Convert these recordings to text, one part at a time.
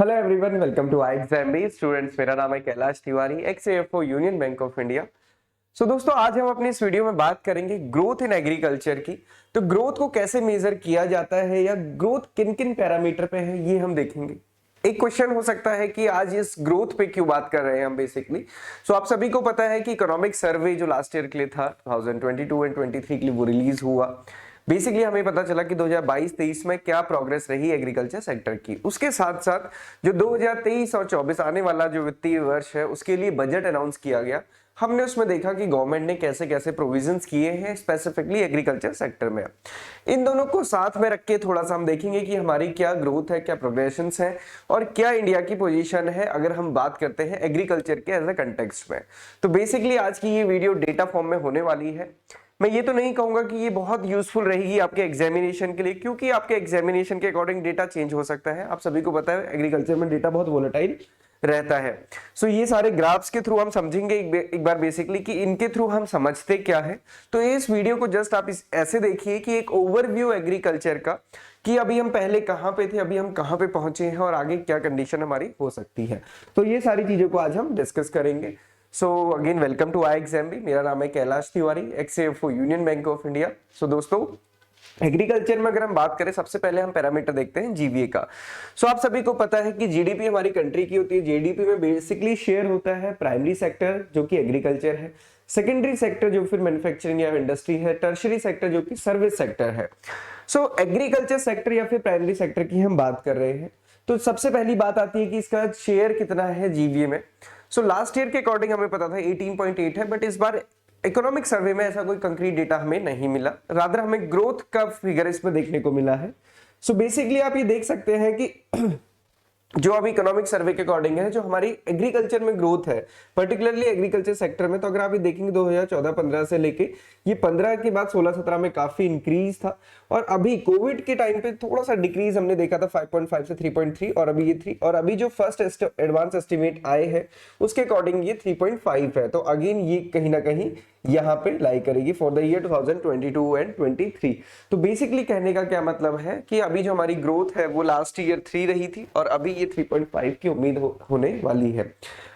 Hello everyone, welcome to I exam base students. मेरा नाम है Kailash Tiwari, ex AFO Union Bank of India. So दोस्तों, आज हम अपनी इस वीडियो में बात करेंगे ग्रोथ इन एग्रीकल्चर की। तो ग्रोथ को कैसे मेजर किया जाता है या ग्रोथ किन किन पैरामीटर पे है, ये हम देखेंगे। एक क्वेश्चन हो सकता है कि आज इस ग्रोथ पे क्यों बात कर रहे हैं हम बेसिकली। सो आप सभी को पता है कि इकोनॉमिक सर्वे जो लास्ट ईयर के लिए था 2022 एंड 23 के लिए, वो रिलीज हुआ। बेसिकली हमें पता चला कि 2022-23 में क्या प्रोग्रेस रही एग्रीकल्चर सेक्टर की। उसके साथ साथ जो 2023 और 24 आने वाला जो वित्तीय वर्ष है, उसके लिए बजट अनाउंस किया गया। हमने उसमें देखा कि गवर्नमेंट ने कैसे कैसे प्रोविजंस किए हैं स्पेसिफिकली एग्रीकल्चर सेक्टर में। इन दोनों को साथ में रख के थोड़ा सा हम देखेंगे कि हमारी क्या ग्रोथ है, क्या प्रोग्रेशंस है और क्या इंडिया की पोजीशन है अगर हम बात करते हैं एग्रीकल्चर के एज अ कंटेक्स्ट में। तो बेसिकली आज की ये वीडियो डेटा फॉर्म में होने वाली है। मैं ये तो नहीं कहूंगा कि ये बहुत यूजफुल रहेगी आपके एग्जामिनेशन के लिए, क्योंकि आपके एग्जामिनेशन के अकॉर्डिंग डेटा चेंज हो सकता है। आप सभी को पता है एग्रीकल्चर में डेटा बहुत वोलेटाइल रहता है। सो ये सारे ग्राफ्स के थ्रू हम समझेंगे एक बार बेसिकली कि इनके थ्रू हम समझते क्या है। तो इस वीडियो को जस्ट आप ऐसे देखिए कि एक ओवरव्यू एग्रीकल्चर का, कि अभी हम पहले कहां पे थे, अभी हम कहां पे पहुंचे हैं और आगे क्या कंडीशन हमारी हो सकती है। तो ये सारी चीजों को आज हम डिस्कस करेंगे। So again welcome to I exam B. मेरा नाम है Kailash Tiwari, ex AFO Union Bank of India. So दोस्तों, एग्रीकल्चर में अगर हम बात करें, सबसे पहले हम पैरामीटर देखते हैं जीवीए का। सो आप सभी को पता है कि जीडीपी हमारी कंट्री की होती है। जीडीपी में बेसिकली शेयर होता है प्राइमरी सेक्टर जो कि एग्रीकल्चर है, सेकेंडरी सेक्टर जो फिर मैन्युफैक्चरिंग या इंडस्ट्री है, टर्शरी सेक्टर जो कि सर्विस सेक्टर है। सो एग्रीकल्चर सेक्टर या फिर प्राइमरी सेक्टर की हम बात कर रहे हैं, तो सबसे पहली बात आती है कि इसका शेयर कितना है जीवीए में। सो लास्ट ईयर के अकॉर्डिंग हमें पता था 18.8 है, बट इस बार इकोनॉमिक सर्वे में ऐसा कोई कंक्रीट डेटा हमें नहीं मिला, रादर हमें ग्रोथ का फिगर इसमें देखने को मिला है। सो बेसिकली आप ये देख सकते हैं कि जो अभी इकोनॉमिक सर्वे के अकॉर्डिंग है, जो हमारी एग्रीकल्चर में ग्रोथ है, पर्टिकुलरली एग्रीकल्चर सेक्टर में, तो अगर आप ये देखेंगे 2014-15 से लेके ये 15 के बाद 16-17 में काफी इंक्रीज था, और अभी कोविड के टाइम पे थोड़ा सा डिक्रीज हमने देखा था 5.5 से 3.3, और अभी ये 3, और अभी जो फर्स्ट एडवांस एस्टिमेट आए हैं उसके अकॉर्डिंग ये 3.5 है। तो अगेन ये कहीं ना कहीं यहाँ पे लाई करेगी फॉर द ईयर 2022 एंड 23। तो बेसिकली कहने का क्या मतलब है कि अभी जो हमारी ग्रोथ है वो लास्ट ईयर 3 रही थी और अभी ये 3.5 की उम्मीद होने वाली है।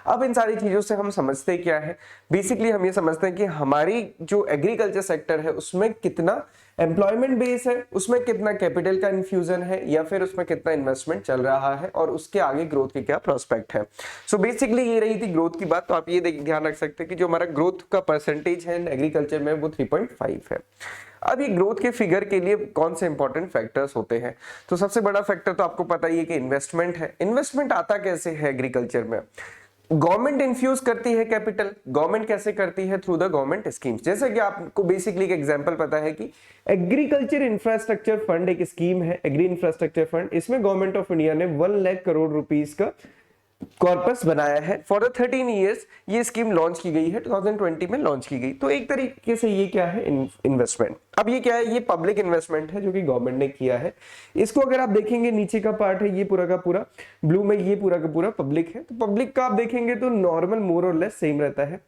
अब इन सारी चीजों से हम समझते क्या है, बेसिकली हम ये समझते हैं कि हमारी जो एग्रीकल्चर सेक्टर है उसमें कितना एम्प्लॉयमेंट बेस है, उसमें कितना कैपिटल का इन्फ्यूजन है या फिर उसमें कितना इन्वेस्टमेंट चल रहा है और उसके आगे ग्रोथ के क्या प्रोस्पेक्ट है। सो बेसिकली ये रही थी ग्रोथ की बात। तो आप ये ध्यान रख सकते हैं कि जो हमारा ग्रोथ का परसेंटेज है एग्रीकल्चर में वो 3.5 है। अब ये ग्रोथ के फिगर के लिए कौन से इंपॉर्टेंट फैक्टर्स होते हैं, तो सबसे बड़ा फैक्टर तो आपको पता ही है कि इन्वेस्टमेंट है। इन्वेस्टमेंट आता कैसे है एग्रीकल्चर में? गवर्नमेंट इन्फ्यूज करती है कैपिटल। गवर्नमेंट कैसे करती है? Through the government schemes. जैसे कि आपको बेसिकली एक एग्जांपल पता है कि एग्रीकल्चर इंफ्रास्ट्रक्चर फंड एक स्कीम है, एग्री इंफ्रास्ट्रक्चर फंड। इसमें गवर्नमेंट ऑफ इंडिया ने 1 लाख करोड़ रुपीस का कॉर्पस बनाया है फॉर द 13 इयर्स। ये स्कीम लॉन्च की गई है, 2020 में लॉन्च की गई। तो एक तरीके से ये क्या है? इन्वेस्टमेंट। अब ये क्या है? ये पब्लिक इन्वेस्टमेंट है जो कि गवर्नमेंट ने किया है। इसको अगर आप देखेंगे, नीचे का पार्ट है ये पूरा का पूरा ब्लू में, ये पूरा का पूरा पब्लिक है। तो पब्लिक का आप देखेंगे तो नॉर्मल मोर और लेस सेम रहता है।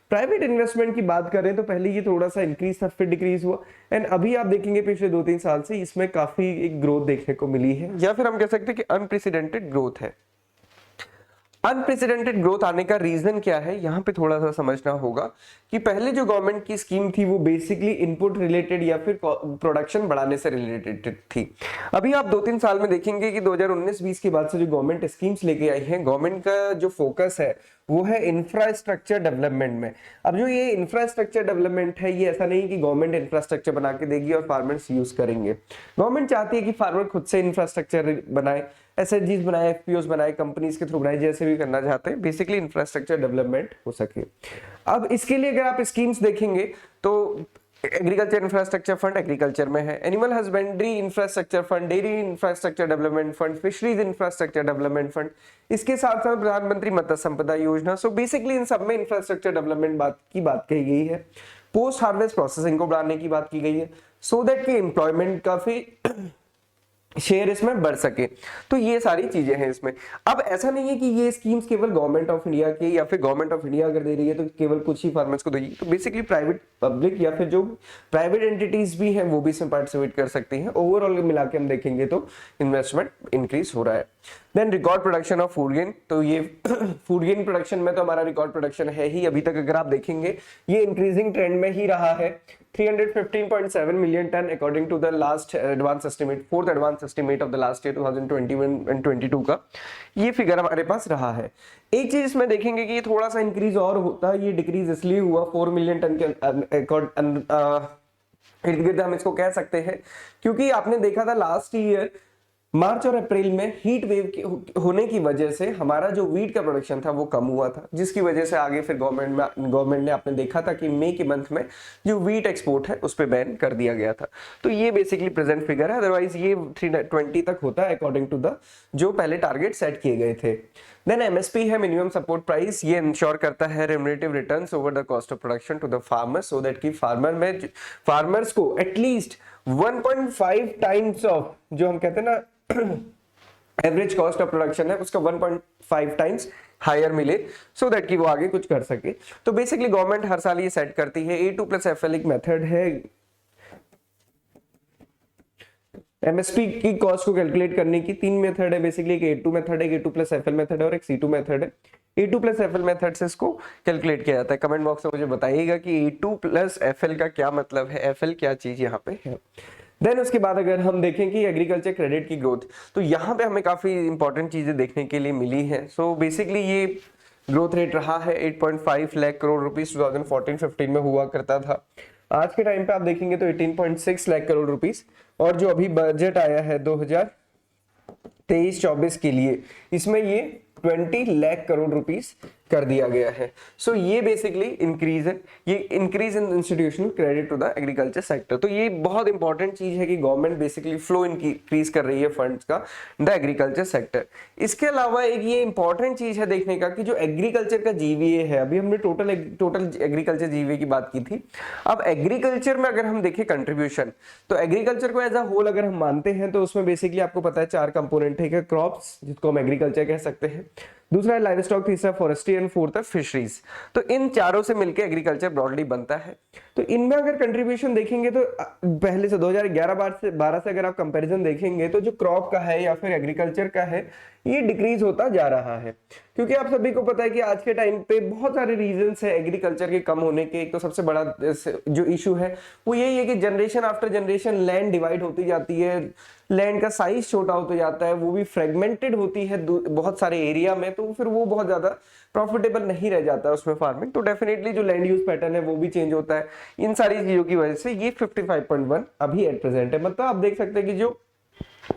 प्राइवेट इन्वेस्टमेंट की बात करें तो पहले ये थोड़ा सा इंक्रीज था, फिर डिक्रीज हुआ, एंड अभी आप देखेंगे पिछले 2-3 साल से इसमें काफी एक ग्रोथ देखने को मिली है, या फिर हम कह सकते हैं कि अनप्रेसिडेंटेड ग्रोथ है। अनप्रेसिडेंटेड ग्रोथ आने का रीजन क्या है, यहां पे थोड़ा सा समझना होगा कि पहले जो गवर्नमेंट की स्कीम थी वो बेसिकली इनपुट रिलेटेड या फिर प्रोडक्शन बढ़ाने से रिलेटेड थी। अभी आप 2-3 साल में देखेंगे कि 2019-20 के बाद से जो गवर्नमेंट स्कीम्स लेके आई हैं, गवर्नमेंट का जो फोकस है वो है इंफ्रास्ट्रक्चर डेवलपमेंट में। अब जो ये इंफ्रास्ट्रक्चर डेवलपमेंट है, ये ऐसा नहीं कि गवर्नमेंट इंफ्रास्ट्रक्चर बना के देगी और फार्मर्स यूज करेंगे। गवर्नमेंट चाहती है कि फार्मर खुद से इंफ्रास्ट्रक्चर बनाए, एसएचजीज बनाए, एफपीओस बनाए, कंपनीज के थ्रू बनाए, जैसे भी करना चाहते हैं, बेसिकली इंफ्रास्ट्रक्चर डेवलपमेंट हो सके। अब इसके लिए अगर आप स्कीम्स देखेंगे तो एग्रीकल्चर इंफ्रास्ट्रक्चर फंड एग्रीकल्चर में है, animal husbandry infrastructure fund, dairy infrastructure development fund, fisheries infrastructure development fund, इसके साथ साथ प्रधानमंत्री मत्स्य संपदा योजना। सो बेसिकली इन सब में इंफ्रास्ट्रक्चर डेवलपमेंट की बात कही गई है। पोस्ट हार्वेस्ट प्रोसेसिंग को बढ़ाने की बात की गई है, सो दैट कि एम्प्लॉयमेंट काफी शेयर इसमें बढ़ सके। तो ये सारी चीजें हैं इसमें। अब ऐसा नहीं है कि ये स्कीम्स केवल गवर्नमेंट ऑफ इंडिया के, या फिर गवर्नमेंट ऑफ इंडिया अगर दे रही है तो केवल कुछ ही फार्मर्स को देगी। तो बेसिकली प्राइवेट, पब्लिक या फिर जो प्राइवेट एंटिटीज भी हैं वो भी इसमें पार्टिसिपेट कर सकती हैं। ओवरऑल मिला के हम देखेंगे तो इन्वेस्टमेंट इंक्रीज हो रहा है। Then record production of food grain, तो ये फूड गेन प्रोडक्शन में तो हमारा रिकॉर्ड प्रोडक्शन है ही अभी तक, अगर आप देखेंगे ये इंक्रीजिंग ट्रेंड में ही रहा है। 315.7 million tonne according to the last advance estimate, fourth advance estimate of the last year 2021 and 22 का ये फिगर हमारे पास रहा है। एक चीज इसमें देखेंगे कि ये थोड़ा सा इंक्रीज और होता है, ये डिक्रीज इसलिए हुआ 4 मिलियन टन के इर्द गिर्द हम इसको कह सकते हैं, क्योंकि आपने देखा था लास्ट ईयर मार्च और अप्रैल में हीट वेव होने की वजह से हमारा जो वीट का प्रोडक्शन था वो कम हुआ था, जिसकी वजह से आगे फिर गवर्नमेंट ने आपने देखा था कि मई के मंथ में जो वीट एक्सपोर्ट है उस पर बैन कर दिया गया था। तो ये बेसिकली प्रेजेंट फिगर है, अदरवाइज ये 320 तक होता है अकॉर्डिंग टू द जो पहले टारगेट सेट किए गए थे। देन एमएसपी है मिनिमम सपोर्ट प्राइस, ये इंश्योर करता है remunerative returns over the cost of production to the farmers, so that कि फार्मर्स को एटलीस्ट 1.5 टाइम्स ऑफ जो हम कहते हैं ना एवरेज कॉस्ट ऑफ प्रोडक्शन है उसका 1.5 टाइम्स हायर मिले, सो दैट कि वो आगे कुछ कर सके। तो बेसिकली गवर्नमेंट हर साल ये सेट करती है। A2+FL एक मेथड है एमएसपी की कॉस्ट को कैलकुलेट करने की, 3 मेथड है बेसिकली, एक A2 मेथड है, एक A2+FL मेथड है और एक C2 मेथड है। A2+FL मेथड से इसको कैलकुलेट किया जाता है। कमेंट बॉक्स में मुझे बताइएगा कि A2+FL का क्या मतलब है, FL क्या चीज यहाँ पे है। देन उसके बाद अगर हम देखें कि एग्रीकल्चर क्रेडिट की ग्रोथ, तो यहाँ पे हमें काफी इंपॉर्टेंट चीजें देखने के लिए मिली है। सो बेसिकली ये ग्रोथ रेट रहा है 8.5 लाख करोड़ रुपीस 2014-15 में हुआ करता था। आज के टाइम पे आप देखेंगे तो 18.6 लाख करोड़ रुपीस, और जो अभी बजट आया है 2023-24 के लिए, इसमें ये 20 लाख करोड़ रुपीस कर दिया गया है। सो ये बेसिकली इंक्रीज है, ये increase in institutional credit to the agriculture sector. तो ये बहुत इंपॉर्टेंट चीज है कि गवर्नमेंट बेसिकली फ्लो इंक्रीज कर रही है फंड्स का द एग्रीकल्चर सेक्टर। इसके अलावा एक ये इंपॉर्टेंट चीज है देखने का कि जो एग्रीकल्चर का जीवीए है, अभी हमने टोटल एग्रीकल्चर जीवीए की बात की थी, अब एग्रीकल्चर में अगर हम देखें कंट्रीब्यूशन, तो एग्रीकल्चर को एज अ होल अगर हम मानते हैं तो उसमें बेसिकली आपको पता है 4 कंपोनेंट है, क्रॉप्स जिसको हम एग्रीकल्चर कह सकते हैं, दूसरा है लाइव स्टॉक, तीसरा फॉरेस्ट्री एंड फोर्थ है फिशरीज। तो इन चारों से मिलकर एग्रीकल्चर ब्रॉडली बनता है। तो इनमें अगर कंट्रीब्यूशन देखेंगे तो पहले से 2011-12 से अगर आप कंपैरिजन देखेंगे तो जो क्रॉप का है या फिर एग्रीकल्चर का है ये डिक्रीज होता जा रहा है, क्योंकि आप सभी को पता है कि आज के टाइम पे बहुत सारे रीजंस है एग्रीकल्चर के कम होने के। एक तो सबसे बड़ा जो इशू है वो यही है कि generation after generation land divide होती जाती है, लैंड का साइज छोटा होता जाता है, वो भी फ्रेगमेंटेड होती है बहुत सारे एरिया में, तो फिर वो बहुत ज्यादा प्रॉफिटेबल नहीं रह जाता है उसमें फार्मिंग। तो डेफिनेटली जो लैंड यूज पैटर्न है वो भी चेंज होता है। इन सारी चीजों की वजह से ये 55.1 अभी एट प्रेजेंट है। मतलब आप देख सकते हैं कि जो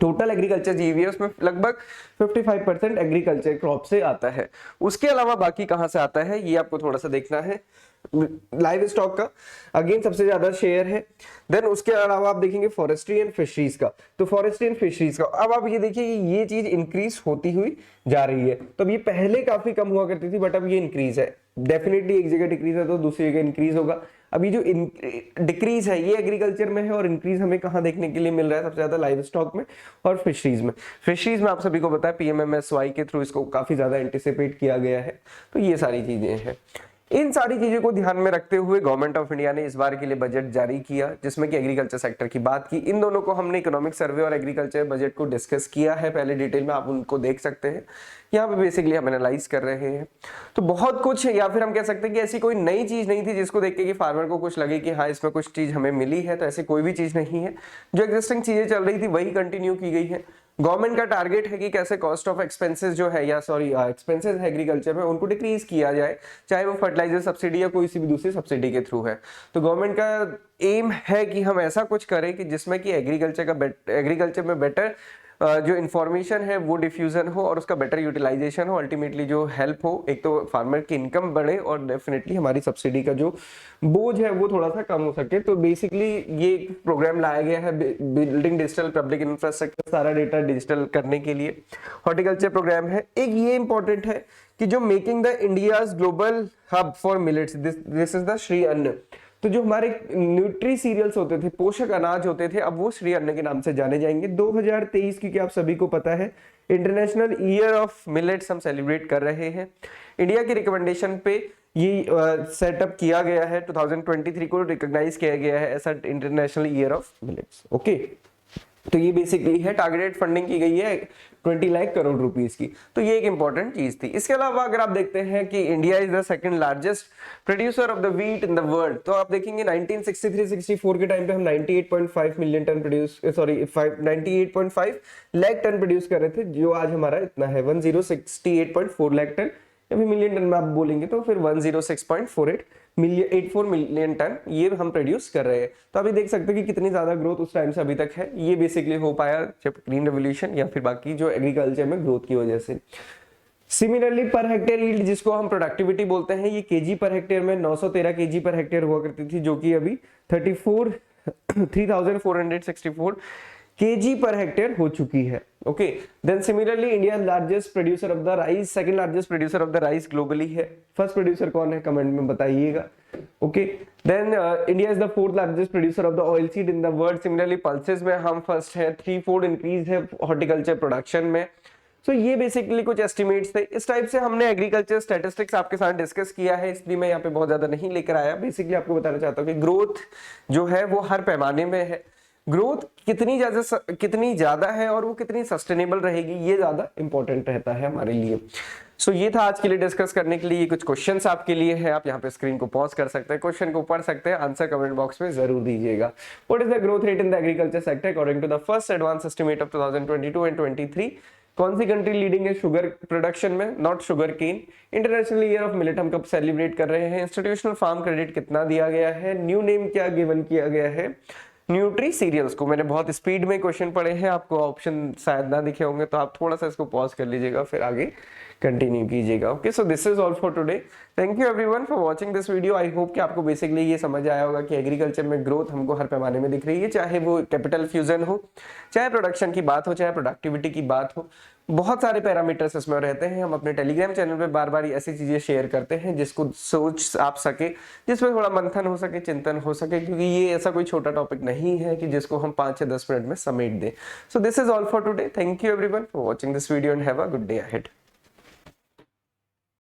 टोटल एग्रीकल्चर जीवी है उसमें लगभग 55% एग्रीकल्चर क्रॉप से आता है। उसके अलावा बाकी कहां से आता है ये आपको थोड़ा सा देखना है। लाइव स्टॉक का अगेन सबसे ज्यादा शेयर है। देन उसके अलावा आप देखेंगे फॉरेस्ट्री एंड फिशरीज का, तो फॉरेस्ट्री एंड फिशरीज का अब आप ये देखिए कि ये चीज इंक्रीज होती हुई जा रही है। तो अब ये पहले काफी कम हुआ करती थी, बट अब ये इंक्रीज है। डेफिनेटली एक जगह डिक्रीज है तो दूसरी जगह इंक्रीज होगा। अभी जो डिक्रीज है ये एग्रीकल्चर में है और इंक्रीज हमें कहां देखने के लिए मिल रहा है, सबसे ज्यादा लाइव स्टॉक में और फिशरीज में। फिशरीज में आप सभी को पता है PMMSY के थ्रू इसको काफी ज्यादा एंटिसिपेट किया गया है। तो ये सारी चीजें हैं। इन सारी चीजों को ध्यान में रखते हुए गवर्नमेंट ऑफ इंडिया ने इस बार के लिए बजट जारी किया, जिसमें कि एग्रीकल्चर सेक्टर की बात की। इन दोनों को हमने इकोनॉमिक सर्वे और एग्रीकल्चर बजट को डिस्कस किया है पहले डिटेल में, आप उनको देख सकते हैं। यहाँ पे बेसिकली हम एनालाइज कर रहे हैं। तो बहुत कुछ, या फिर हम कह सकते हैं कि ऐसी कोई नई चीज नहीं थी जिसको देख के कि फार्मर को कुछ लगे कि हाँ इसमें कुछ चीज हमें मिली है, तो ऐसी कोई भी चीज नहीं है। जो एग्जिस्टिंग चीजें चल रही थी वही कंटिन्यू की गई है। गवर्नमेंट का टारगेट है कि कैसे कॉस्ट ऑफ एक्सपेंसेस जो है, या सॉरी एक्सपेंसेस है एग्रीकल्चर में, उनको डिक्रीज किया जाए, चाहे वो फर्टिलाइजर सब्सिडी या कोई सी भी दूसरी सब्सिडी के थ्रू है। तो गवर्नमेंट का एम है कि हम ऐसा कुछ करें कि जिसमें कि एग्रीकल्चर में बेटर जो इन्फॉर्मेशन है वो डिफ्यूजन हो और उसका बेटर यूटिलाइजेशन हो, अल्टीमेटली जो हेल्प हो, एक तो फार्मर की इनकम बढ़े और डेफिनेटली हमारी सब्सिडी का जो बोझ है वो थोड़ा सा कम हो सके। तो बेसिकली ये प्रोग्राम लाया गया है बिल्डिंग डिजिटल पब्लिक इंफ्रास्ट्रक्चर, सारा डेटा डिजिटल करने के लिए हॉर्टिकल्चर प्रोग्राम है। एक ये इंपॉर्टेंट है कि जो making the India's global hub for millets, this is the Shri अन्न। तो जो हमारे न्यूट्री सीरियल्स होते थे, पोषक अनाज होते थे, अब वो श्री अन्न के नाम से जाने जाएंगे। 2023 क्योंकि आप सभी को पता है इंटरनेशनल ईयर ऑफ मिलेट्स हम सेलिब्रेट कर रहे हैं। इंडिया की रिकमेंडेशन पे ये सेटअप किया गया है, 2023 को रिकॉग्नाइज किया गया है ऐसा international year of millets. Okay, तो ये बेसिकली है। टारगेटेड फंडिंग की गई है 20 लाख करोड़ रुपीस की। तो ये एक इंपॉर्टेंट चीज थी। इसके अलावा अगर आप देखते हैं कि India is the second largest producer of the wheat in the world, तो आप देखेंगे 1963-64 के टाइम पे हम 98.5 million tonne produce 98.5 lakh tonne produce कर रहे थे, जो आज हमारा इतना है 1068.4 लाख टन, या फिर मिलियन टन में आप बोलेंगे तो फिर 106.84 मिलियन टन ये हम प्रोड्यूस कर रहे हैं। तो अभी देख सकते हैं कि कितनी ज्यादा ग्रोथ उस टाइम से अभी तक है। ये बेसिकली हो पाया जब ग्रीन रेवोल्यूशन या फिर बाकी जो एग्रीकल्चर में ग्रोथ की वजह से। सिमिलरली पर हेक्टेयर यील्ड, जिसको हम प्रोडक्टिविटी बोलते हैं, ये केजी पर हेक्टेयर में 913 केजी पर हेक्टेयर हुआ करती थी, जो कि अभी 3464 केजी पर हेक्टेयर हो चुकी है। Okay, then similarly India largest producer of the rice, second largest producer of the rice globally है। फर्स्ट प्रोड्यूसर कौन है, कमेंट में बताइएगा। Okay, then India is the fourth largest producer of the oil seed in the world. Similarly pulses में हम first है, 3-4 increase है horticulture production में। तो ये बेसिकली कुछ एस्टिमेट्स थे। इस टाइप से हमने एग्रीकल्चर स्टैटिस्टिक्स आपके साथ डिस्कस किया है, इसलिए मैं यहाँ पे बहुत ज्यादा नहीं लेकर आया। बेसिकली आपको बताना चाहता हूँ कि ग्रोथ जो है वो हर पैमाने में है। ग्रोथ कितनी ज्यादा है और वो कितनी सस्टेनेबल रहेगी, ये ज्यादा इंपॉर्टेंट रहता है हमारे लिए। सो ये था आज के लिए डिस्कस करने के लिए। कुछ क्वेश्चंस आपके लिए है, आप यहाँ पे स्क्रीन को पॉज कर सकते हैं, क्वेश्चन को पढ़ सकते हैं, आंसर कमेंट बॉक्स में जरूर दीजिएगा। What is the growth rate in the agriculture sector according to the first advance estimate of 2022 and 23? कौन सी कंट्री लीडिंग है शुगर प्रोडक्शन में, not sugar cane. International year of millet हम कब celebrate कर रहे हैं। इंस्टीट्यूशनल फार्म क्रेडिट कितना दिया गया है। न्यू नेम क्या गिवन किया गया है न्यूट्री सीरियल्स को। मैंने बहुत स्पीड में क्वेश्चन पढ़े हैं, आपको ऑप्शन शायद ना दिखे होंगे, तो आप थोड़ा सा इसको पॉज कर लीजिएगा, फिर आगे कंटिन्यू कीजिएगा। Okay, so this is all for today. Thank you everyone for watching this video. I hope कि आपको बेसिकली ये समझ आया होगा कि एग्रीकल्चर में ग्रोथ हमको हर पैमाने में दिख रही है, चाहे वो कैपिटल फ्यूजन हो, चाहे प्रोडक्शन की बात हो, चाहे प्रोडक्टिविटी की बात हो। बहुत सारे पैरामीटर्स इसमें रहते हैं। हम अपने टेलीग्राम चैनल पे बार बार ऐसी चीजें शेयर करते हैं जिसको सोच आप सके, जिसमें थोड़ा मंथन हो सके, चिंतन हो सके, क्योंकि ये ऐसा कोई छोटा टॉपिक नहीं है कि जिसको हम 5 या 10 मिनट में समेट दें। So this is all for today. Thank you everyone for watching this video and have a good day ahead.